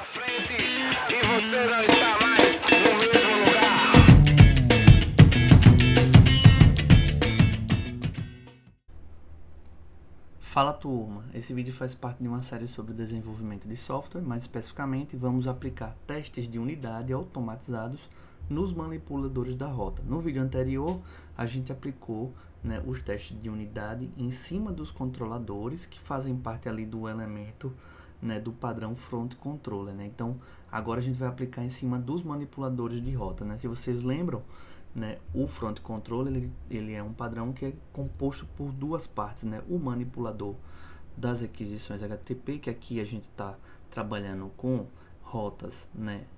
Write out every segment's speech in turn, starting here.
frente e você não está mais no mesmo lugar. Fala turma, esse vídeo faz parte de uma série sobre desenvolvimento de software, mais especificamente vamos aplicar testes de unidade automatizados nos manipuladores da rota. No vídeo anterior a gente aplicou os testes de unidade em cima dos controladores que fazem parte ali do elemento do padrão front controller. Então agora a gente vai aplicar em cima dos manipuladores de rota. Se vocês lembram, o front controller ele é um padrão que é composto por duas partes, o manipulador das requisições HTTP, que aqui a gente está trabalhando com rotas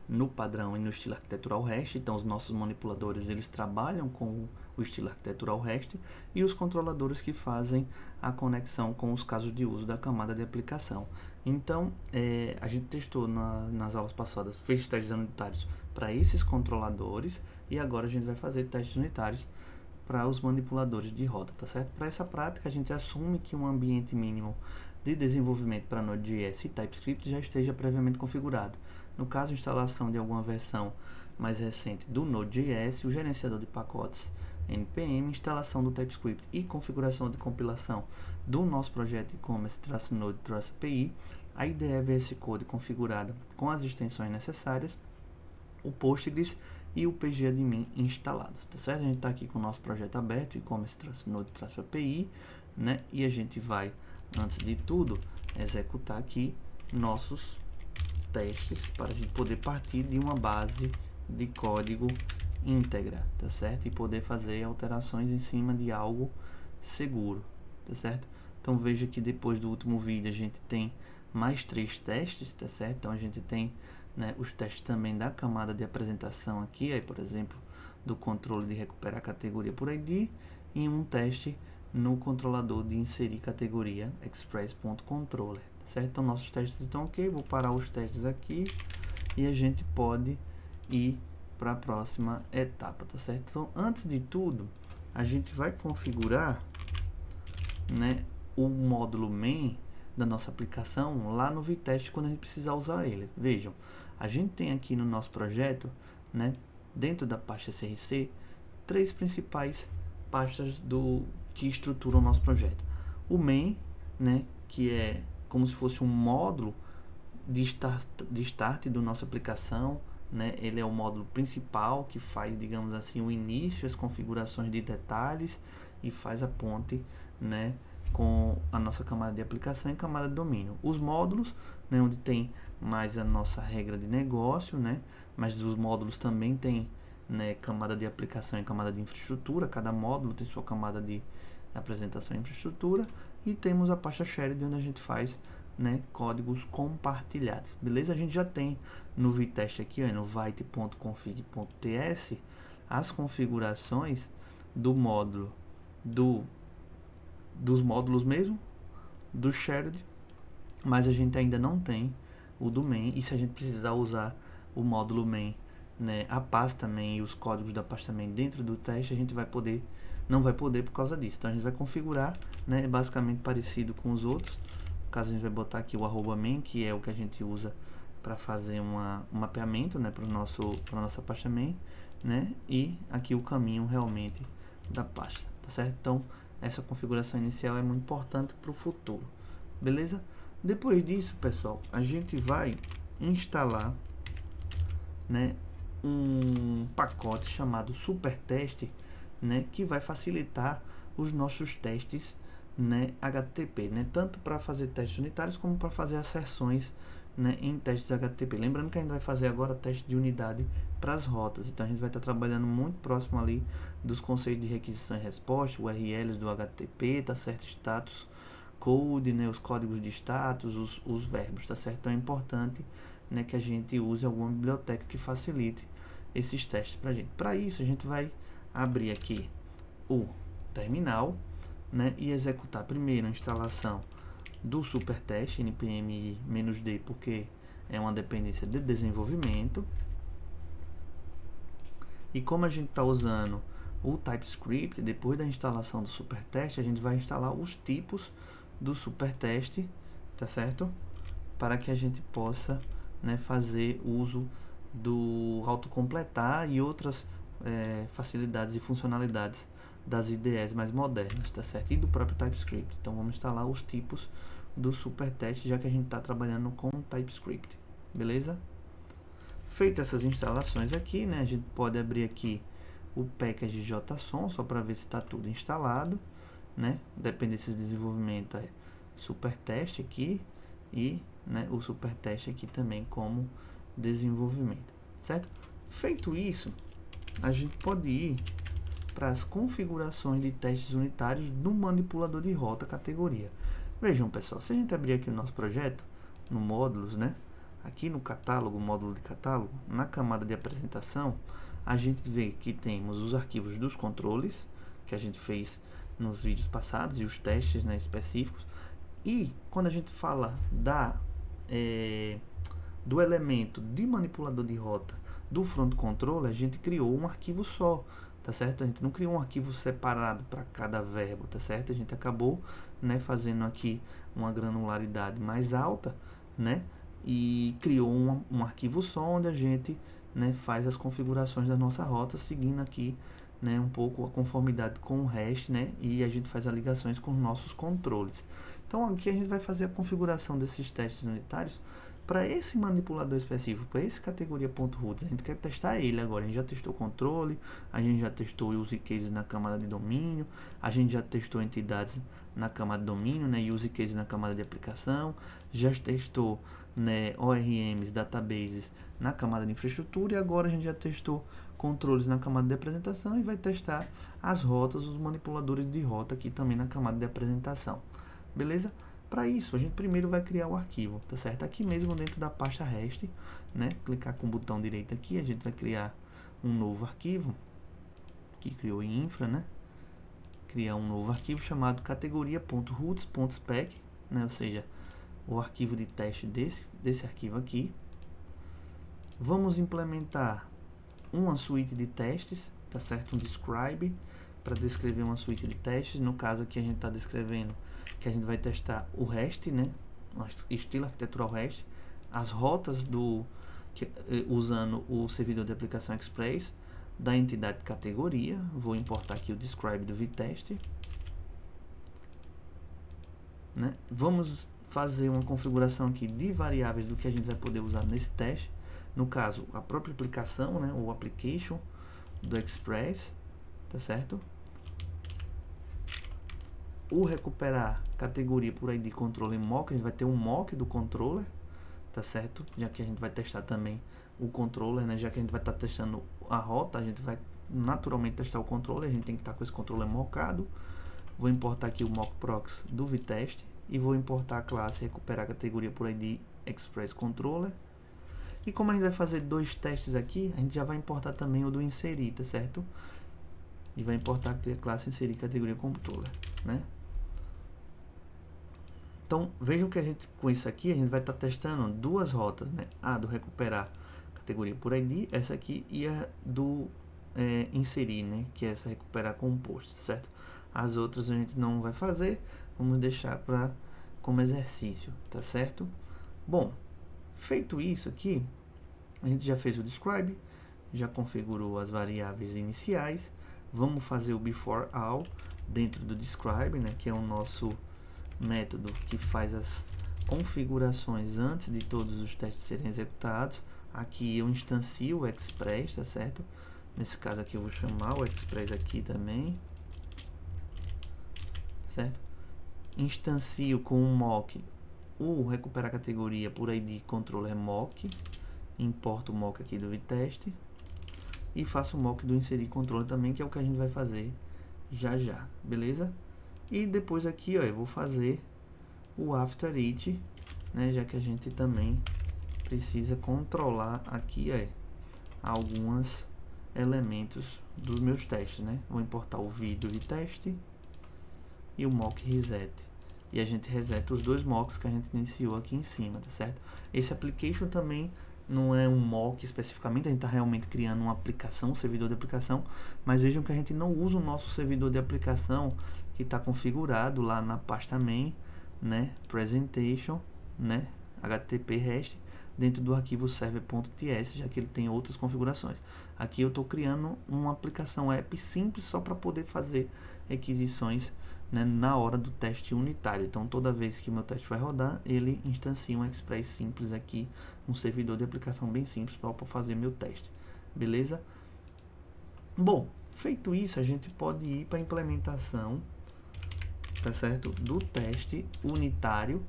no padrão e no estilo arquitetural REST. Então os nossos manipuladores eles trabalham com o estilo arquitetural REST, e os controladores que fazem a conexão com os casos de uso da camada de aplicação. Então a gente testou nas aulas passadas, fez testes unitários para esses controladores, e agora a gente vai fazer testes unitários para os manipuladores de rota, tá certo? Para essa prática a gente assume que um ambiente mínimo de desenvolvimento para Node.js e TypeScript já esteja previamente configurado. No caso, a instalação de alguma versão mais recente do Node.js, o gerenciador de pacotes npm, instalação do TypeScript e configuração de compilação do nosso projeto e-commerce-node-api, a IDE VS Code configurada com as extensões necessárias, o Postgres e o pgadmin instalados, tá certo? A gente está aqui com o nosso projeto aberto, e-commerce-node-api, e a gente vai, antes de tudo, executar aqui nossos testes para a gente poder partir de uma base de código íntegra, tá certo? E poder fazer alterações em cima de algo seguro, tá certo? Então veja que depois do último vídeo a gente tem mais 3 testes, tá certo? Então a gente tem os testes também da camada de apresentação aqui, aí por exemplo, do controle de recuperar categoria por ID, e um teste no controlador de inserir categoria express.controller, tá certo? Então nossos testes estão ok, vou parar os testes aqui e a gente pode ir para a próxima etapa, tá certo? Então antes de tudo, a gente vai configurar o módulo main da nossa aplicação lá no VTest quando a gente precisar usar ele. Vejam, a gente tem aqui no nosso projeto, dentro da pasta src, 3 principais pastas que estruturam o nosso projeto. O main, que é como se fosse um módulo de start da nossa aplicação, ele é o módulo principal que faz, digamos assim, o início, as configurações de detalhes e faz a ponte, com a nossa camada de aplicação e camada de domínio. Os módulos, onde tem mais a nossa regra de negócio, mas os módulos também tem camada de aplicação e camada de infraestrutura. Cada módulo tem sua camada de apresentação e infraestrutura, e temos a pasta shared, onde a gente faz códigos compartilhados, beleza? A gente já tem no VTest aqui, no vite.config.ts, as configurações do módulo dos módulos mesmo, do shared, mas a gente ainda não tem o do main, e se a gente precisar usar o módulo main, a pasta main e os códigos da pasta main dentro do teste, a gente não vai poder por causa disso. Então a gente vai configurar, basicamente parecido com os outros. No caso, a gente vai botar aqui o @main, que é o que a gente usa para fazer um mapeamento, para nossa pasta main, e aqui o caminho realmente da pasta, tá certo? Então essa configuração inicial é muito importante para o futuro, beleza? Depois disso, pessoal, a gente vai instalar um pacote chamado SuperTest, que vai facilitar os nossos testes HTTP, tanto para fazer testes unitários como para fazer asserções em testes HTTP. Lembrando que a gente vai fazer agora teste de unidade para as rotas, então a gente vai estar trabalhando muito próximo ali dos conceitos de requisição e resposta, URLs do HTTP, tá certo? Status code, os códigos de status, os verbos, tá certo? Então é importante que a gente use alguma biblioteca que facilite esses testes para a gente. Para isso a gente vai abrir aqui o terminal, e executar primeiro a instalação do SuperTest npm-d, porque é uma dependência de desenvolvimento. E como a gente está usando o TypeScript, depois da instalação do SuperTest, a gente vai instalar os tipos do SuperTest, tá certo? Para que a gente possa né, fazer uso do autocompletar e outras facilidades e funcionalidades das IDEs mais modernas, tá certo? E do próprio TypeScript. Então vamos instalar os tipos do superteste, já que a gente está trabalhando com TypeScript, beleza? Feitas essas instalações aqui, né, a gente pode abrir aqui o package JSON só para ver se está tudo instalado, né? Dependência de desenvolvimento é superteste aqui e, né, o superteste aqui também como desenvolvimento, certo? Feito isso, a gente pode ir para as configurações de testes unitários do manipulador de rota categoria. Vejam, pessoal, se a gente abrir aqui o nosso projeto no módulos, né? Aqui no catálogo, módulo de catálogo, na camada de apresentação, a gente vê que temos os arquivos dos controles, que a gente fez nos vídeos passados, e os testes, né, específicos. E quando a gente fala do elemento de manipulador de rota do front controller, a gente criou um arquivo só, tá certo? A gente não criou um arquivo separado para cada verbo, tá certo? A gente acabou, né, fazendo aqui uma granularidade mais alta, né? E criou um arquivo só onde a gente, né, faz as configurações da nossa rota, seguindo aqui, né, um pouco a conformidade com o REST, né, e a gente faz as ligações com os nossos controles. Então aqui a gente vai fazer a configuração desses testes unitários para esse manipulador específico, para esse categoria.roots. A gente quer testar ele agora. A gente já testou o controle, a gente já testou use cases na camada de domínio, a gente já testou entidades na camada de domínio, né, use cases na camada de aplicação, já testou, né, ORMs, databases na camada de infraestrutura, e agora a gente já testou controles na camada de apresentação e vai testar as rotas, os manipuladores de rota aqui também na camada de apresentação, beleza? Para isso, a gente primeiro vai criar o arquivo, tá certo? Aqui mesmo dentro da pasta REST, né? Clicar com o botão direito aqui, a gente vai criar um novo arquivo, que criou em infra, né? Criar um novo arquivo chamado categoria.roots.spec, né? Ou seja, o arquivo de teste desse arquivo aqui. Vamos implementar uma suíte de testes, tá certo? Um describe, para descrever uma suíte de testes. No caso aqui a gente está descrevendo que a gente vai testar o REST, né? Estilo arquitetural REST, as rotas usando o servidor de aplicação Express da entidade categoria. Vou importar aqui o describe do vtest, né? Vamos fazer uma configuração aqui de variáveis do que a gente vai poder usar nesse teste. No caso, a própria aplicação, né? O application do Express, tá certo? O recuperar categoria por ID controller mock, a gente vai ter um mock do controller, tá certo? Já que a gente vai testar também o controller, né? Já que a gente vai estar testando a rota, a gente vai naturalmente testar o controller, a gente tem que estar com esse controller mockado. Vou importar aqui o mock prox do vtest e vou importar a classe recuperar categoria por ID express controller. E como a gente vai fazer dois testes aqui, a gente já vai importar também o do inserir, tá certo? E vai importar a classe inserir categoria controller, né? Então, vejam que a gente, com isso aqui, a gente vai estar testando duas rotas, né? A do recuperar categoria por ID, essa aqui, e a do inserir, né? Que é essa recuperar composto, certo? As outras a gente não vai fazer, vamos deixar como exercício, tá certo? Bom, feito isso aqui, a gente já fez o describe, já configurou as variáveis iniciais. Vamos fazer o before all dentro do describe, né? Que é o nosso método que faz as configurações antes de todos os testes serem executados. Aqui eu instancio o express, tá certo? Nesse caso aqui eu vou chamar o express aqui também, certo? Instancio com o mock o recuperar categoria por ID controller mock, importo o mock aqui do vtest e faço o mock do inserir controller também, que é o que a gente vai fazer já, beleza? E depois aqui, ó, eu vou fazer o after it, né, já que a gente também precisa controlar aqui, ó, alguns elementos dos meus testes, né? Vou importar o vídeo de teste e o mock reset. E a gente reseta os dois mocks que a gente iniciou aqui em cima, tá certo? Esse application também não é um mock especificamente, a gente está realmente criando uma aplicação, um servidor de aplicação, mas vejam que a gente não usa o nosso servidor de aplicação que está configurado lá na pasta main, né, presentation, né, HTTP REST, dentro do arquivo server.ts, já que ele tem outras configurações. Aqui eu estou criando uma aplicação app simples só para poder fazer requisições, né, na hora do teste unitário. Então toda vez que o meu teste vai rodar, ele instancia um Express simples aqui, um servidor de aplicação bem simples para fazer meu teste. Beleza? Bom, feito isso, a gente pode ir para a implementação, tá certo, do teste unitário,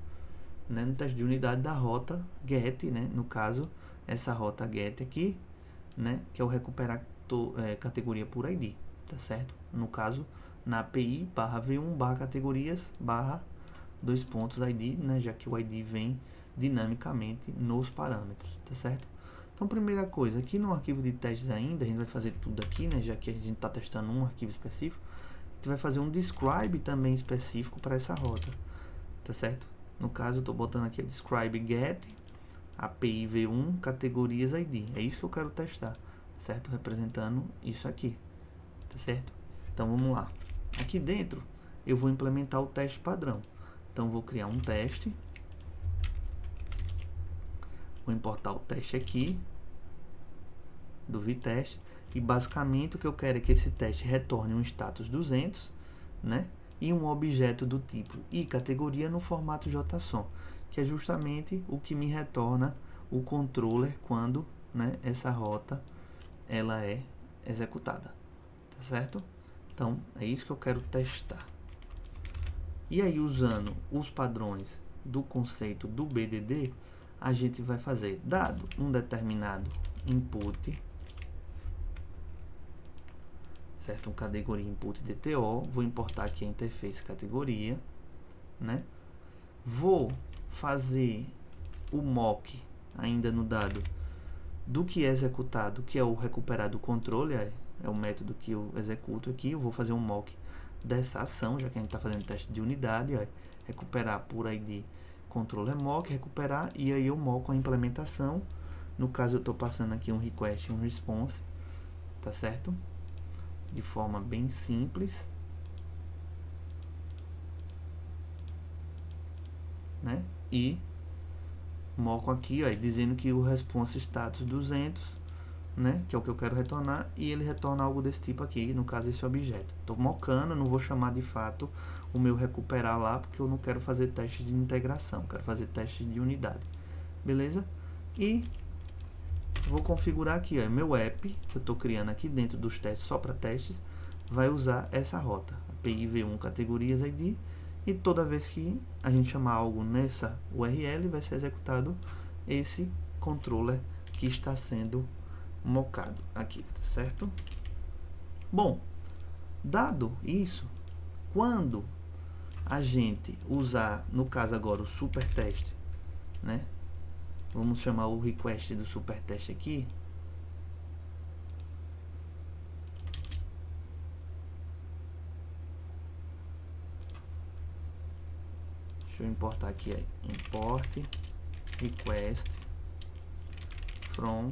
né, no teste de unidade da rota get, né, no caso essa rota get aqui, né, que é o recuperar categoria por ID, tá certo? No caso na API /v1 /categorias /2 ID, né, já que o ID vem dinamicamente nos parâmetros, tá certo? Então, primeira coisa, aqui no arquivo de testes ainda, a gente vai fazer tudo aqui, né, já que a gente está testando um arquivo específico, a gente vai fazer um describe também específico para essa rota, tá certo? No caso, eu estou botando aqui a describe get API v1 categorias ID, é isso que eu quero testar, certo? Representando isso aqui, tá certo? Então, vamos lá. Aqui dentro, eu vou implementar o teste padrão. Então, vou criar um teste. Vou importar o teste aqui, do vtest. E basicamente o que eu quero é que esse teste retorne um status 200, né? E um objeto do tipo e categoria no formato JSON, que é justamente o que me retorna o controller quando, né, essa rota ela é executada, tá certo? Então, é isso que eu quero testar. E aí, usando os padrões do conceito do BDD, a gente vai fazer, dado um determinado input, certo? Uma categoria input DTO, vou importar aqui a interface categoria, né? Vou fazer o mock, ainda no dado, do que é executado, que é o recuperar do controle, é o método que eu executo aqui. Eu vou fazer um mock dessa ação, já que a gente está fazendo teste de unidade, recuperar por ID controller mock, recuperar, e aí eu moco a implementação. No caso, eu estou passando aqui um request e um response, tá certo? De forma bem simples, né? E moco aqui, dizendo que o response status 200, né, que é o que eu quero retornar, e ele retorna algo desse tipo aqui, no caso esse objeto. Estou mocando, não vou chamar de fato o meu recuperar lá, porque eu não quero fazer teste de integração, quero fazer teste de unidade, beleza? E vou configurar aqui, meu app, que eu estou criando aqui dentro dos testes, só para testes, vai usar essa rota, API v1 categorias ID, e toda vez que a gente chamar algo nessa URL, vai ser executado esse controller que está sendo mocado aqui, tá certo? Bom, dado isso, quando a gente usar, no caso agora, o super teste, né? Vamos chamar o request do super teste aqui. Deixa eu importar aqui, import request from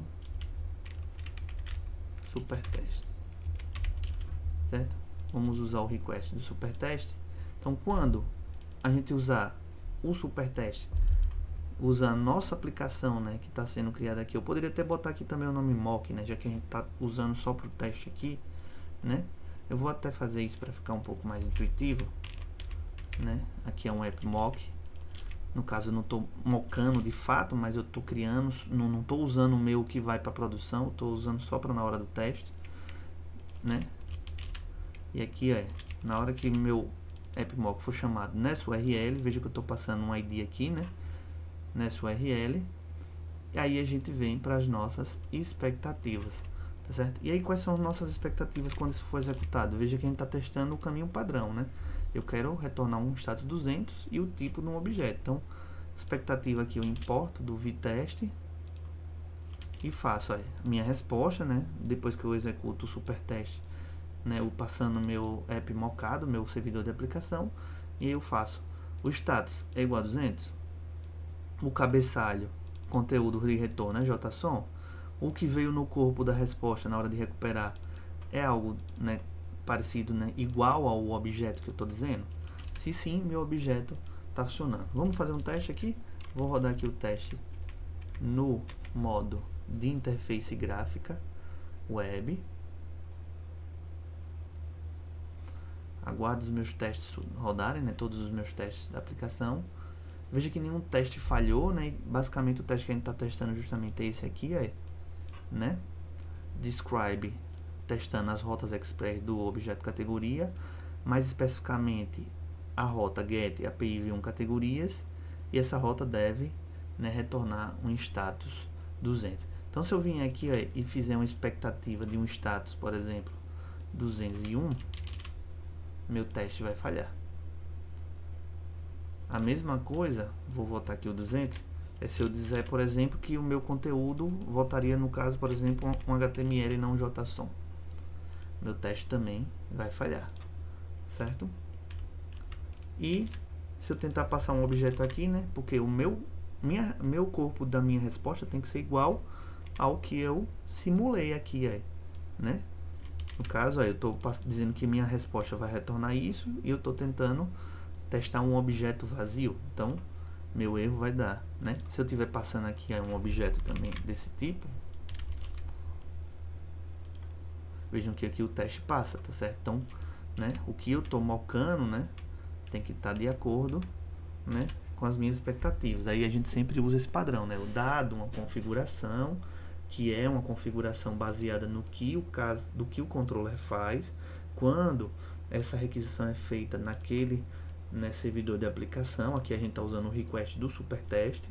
supertest, certo? Vamos usar o request do supertest. Então, quando a gente usar o supertest, usar a nossa aplicação, né, que está sendo criada aqui, eu poderia até botar aqui também o nome mock, né, já que a gente está usando só para o teste aqui, né? Eu vou até fazer isso para ficar um pouco mais intuitivo, né? Aqui é um app mock. No caso, eu não estou mocando de fato, mas eu estou criando, não estou usando o meu que vai para produção, estou usando só para na hora do teste, né? E aqui, na hora que meu app mock for chamado nessa URL, veja que eu estou passando um ID aqui, né? Nessa URL, e aí a gente vem para as nossas expectativas, tá certo? E aí, quais são as nossas expectativas quando isso for executado? Veja que a gente está testando o caminho padrão, né? Eu quero retornar um status 200 e o tipo de um objeto. Então, expectativa aqui eu importo do vtest e faço minha resposta, né? Depois que eu executo o supertest, né? Eu passando meu app mocado, meu servidor de aplicação, e eu faço o status é igual a 200, o cabeçalho, conteúdo de retorno é JSON, o que veio no corpo da resposta na hora de recuperar é algo, né, parecido, né, igual ao objeto que eu estou dizendo. Se sim, meu objeto está funcionando. Vamos fazer um teste aqui. Vou rodar aqui o teste no modo de interface gráfica web. Aguardo os meus testes rodarem, né, todos os meus testes da aplicação. Veja que nenhum teste falhou, né? Basicamente o teste que a gente está testando justamente é esse aqui, né? Describe, testando as rotas express do objeto categoria, mais especificamente a rota get API v1 categorias, e essa rota deve, né, retornar um status 200. Então, se eu vim aqui e fizer uma expectativa de um status, por exemplo, 201, meu teste vai falhar. A mesma coisa, vou voltar aqui o 200, é se eu dizer, por exemplo, que o meu conteúdo voltaria, no caso, por exemplo, um HTML e não um JSON. Meu teste também vai falhar, certo? E se eu tentar passar um objeto aqui, né, porque o meu corpo da minha resposta tem que ser igual ao que eu simulei aqui, né? No caso, eu estou dizendo que minha resposta vai retornar isso e eu estou tentando testar um objeto vazio. Então, meu erro vai dar, né? Se eu estiver passando aqui um objeto também desse tipo, vejam que aqui o teste passa, tá certo? Então, né, o que eu estou mocando, né, tem que estar de acordo, né, com as minhas expectativas. Aí a gente sempre usa esse padrão, né? O dado, uma configuração, que é uma configuração baseada no que o controller faz, quando essa requisição é feita naquele, né, servidor de aplicação. Aqui a gente está usando o request do superteste.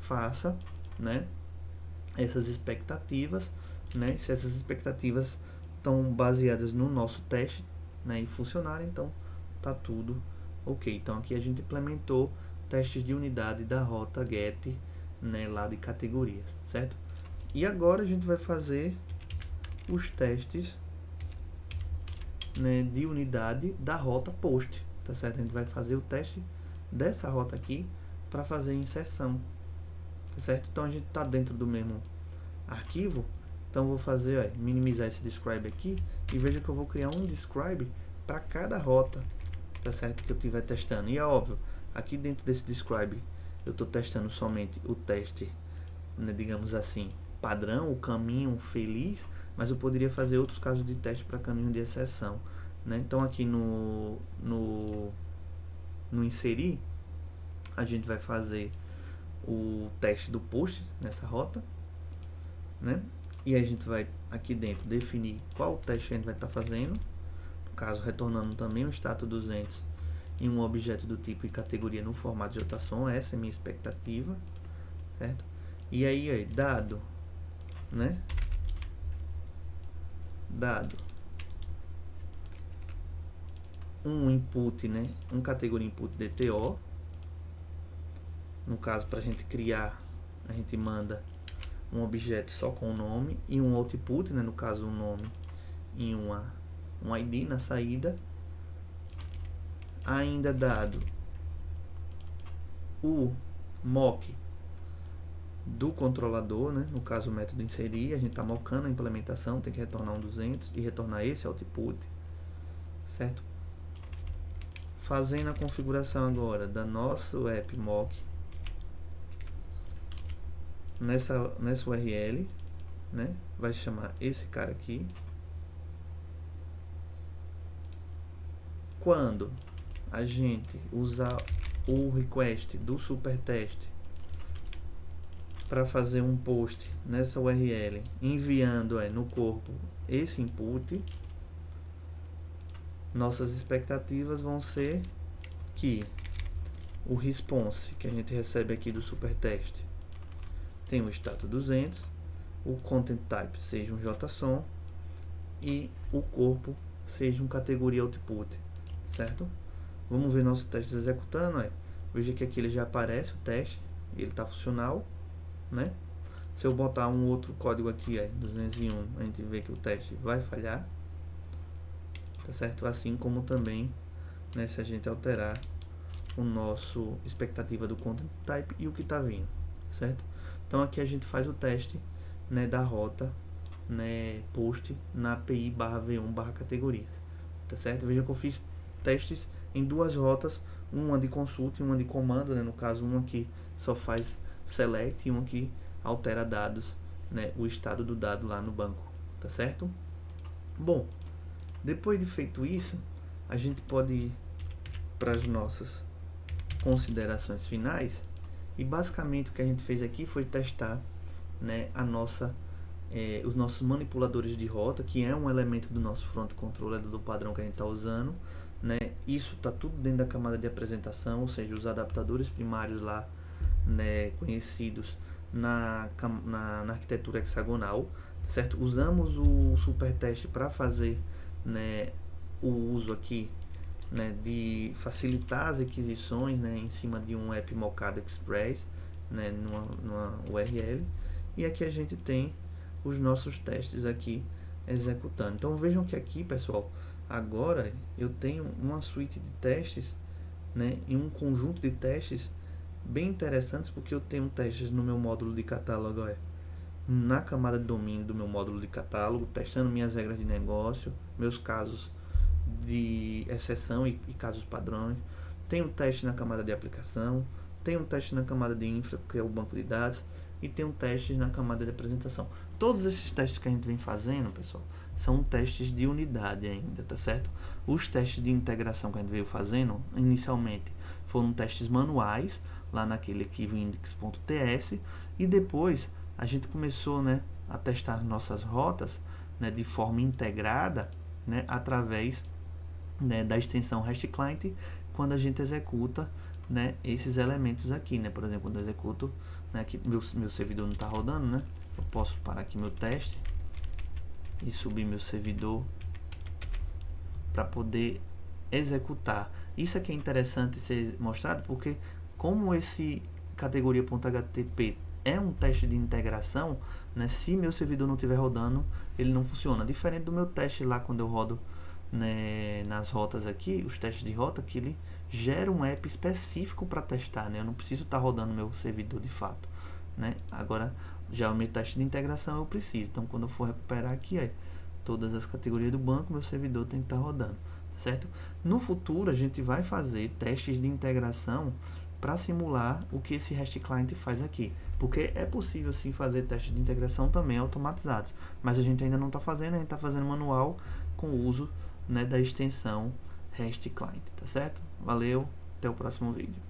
Faça, né, essas expectativas, né? Se essas expectativas estão baseadas no nosso teste, né, e funcionarem, então tá tudo ok. Então aqui a gente implementou testes de unidade da rota get, né, lá de categorias, certo? E agora a gente vai fazer os testes, né, de unidade da rota post, tá certo? A gente vai fazer o teste dessa rota aqui para fazer a inserção, tá certo? Então a gente está dentro do mesmo arquivo, então vou fazer, minimizar esse describe aqui e veja que eu vou criar um describe para cada rota, tá certo? Que eu estiver testando. E é óbvio, aqui dentro desse describe eu estou testando somente o teste, né, digamos assim, padrão, o caminho feliz, mas eu poderia fazer outros casos de teste para caminho de exceção, né? Então aqui no inserir, a gente vai fazer o teste do post nessa rota, né? E a gente vai aqui dentro definir qual teste a gente vai estar fazendo, no caso retornando também um status 200 em um objeto do tipo e categoria no formato JSON. Essa é a minha expectativa, certo? E aí, dado, né, dado um input, né, um categoria input DTO, no caso, para a gente criar, a gente manda um objeto só com o nome e um output, né, no caso um nome e um ID na saída. Ainda dado o mock do controlador, né, no caso o método inserir, a gente está mockando a implementação, tem que retornar um 200 e retornar esse output, certo? Fazendo a configuração agora da nosso app mock nessa URL, né, vai chamar esse cara aqui. Quando a gente usar o request do superteste para fazer um post nessa URL, enviando no corpo esse input, nossas expectativas vão ser que o response que a gente recebe aqui do superteste tem o status 200, o content type seja um JSON e o corpo seja um categoria output, certo? Vamos ver nossos testes executando. Veja que aqui ele já aparece o teste, ele está funcional, né? Se eu botar um outro código aqui, 201, a gente vê que o teste vai falhar, tá certo? Assim como também, né, se a gente alterar o nosso expectativa do content type e o que está vindo, certo? Então aqui a gente faz o teste, né, da rota, né, post na API /v1/categorias, tá certo? Veja que eu fiz testes em duas rotas, uma de consulta e uma de comando, né? No caso, uma que só faz select e uma que altera dados, né, o estado do dado lá no banco, tá certo? Bom, depois de feito isso, a gente pode ir para as nossas considerações finais, e basicamente o que a gente fez aqui foi testar, né, os nossos manipuladores de rota, que é um elemento do nosso front controller do padrão que a gente está usando, né? Isso está tudo dentro da camada de apresentação, ou seja, os adaptadores primários lá, né, conhecidos na arquitetura hexagonal, tá certo? Usamos o superteste para fazer, né, o uso aqui, né, de facilitar as aquisições, né, em cima de um app Mocado Express, né, numa URL, e aqui a gente tem os nossos testes aqui executando. Então vejam que aqui, pessoal, agora eu tenho uma suite de testes, né, e um conjunto de testes bem interessantes, porque eu tenho testes no meu módulo de catálogo, na camada de domínio do meu módulo de catálogo, testando minhas regras de negócio, meus casos de exceção e casos padrões. Tem um teste na camada de aplicação, tem um teste na camada de infra, que é o banco de dados, e tem um teste na camada de apresentação. Todos esses testes que a gente vem fazendo, pessoal, são testes de unidade ainda, tá certo? Os testes de integração que a gente veio fazendo, inicialmente, foram testes manuais, lá naquele arquivo-index.ts, e depois a gente começou, né, a testar nossas rotas, né, de forma integrada, né, através, né, da extensão REST-Client, quando a gente executa, né, esses elementos aqui, né? Por exemplo, quando eu executo, né, que meu servidor não está rodando, né? Eu posso parar aqui meu teste e subir meu servidor para poder executar. Isso aqui é interessante ser mostrado, porque como esse categoria.htp é um teste de integração, né, se meu servidor não estiver rodando, ele não funciona. Diferente do meu teste lá quando eu rodo, né, nas rotas aqui, os testes de rota, que ele gera um app específico para testar, né? Eu não preciso estar rodando meu servidor de fato, né? Agora, já o meu teste de integração eu preciso. Então, quando eu for recuperar aqui, todas as categorias do banco, meu servidor tem que estar rodando, tá certo? No futuro, a gente vai fazer testes de integração para simular o que esse REST Client faz aqui, porque é possível sim fazer testes de integração também automatizados, mas a gente ainda não está fazendo, a gente está fazendo manual com o uso, né, da extensão REST Client, tá certo? Valeu, até o próximo vídeo.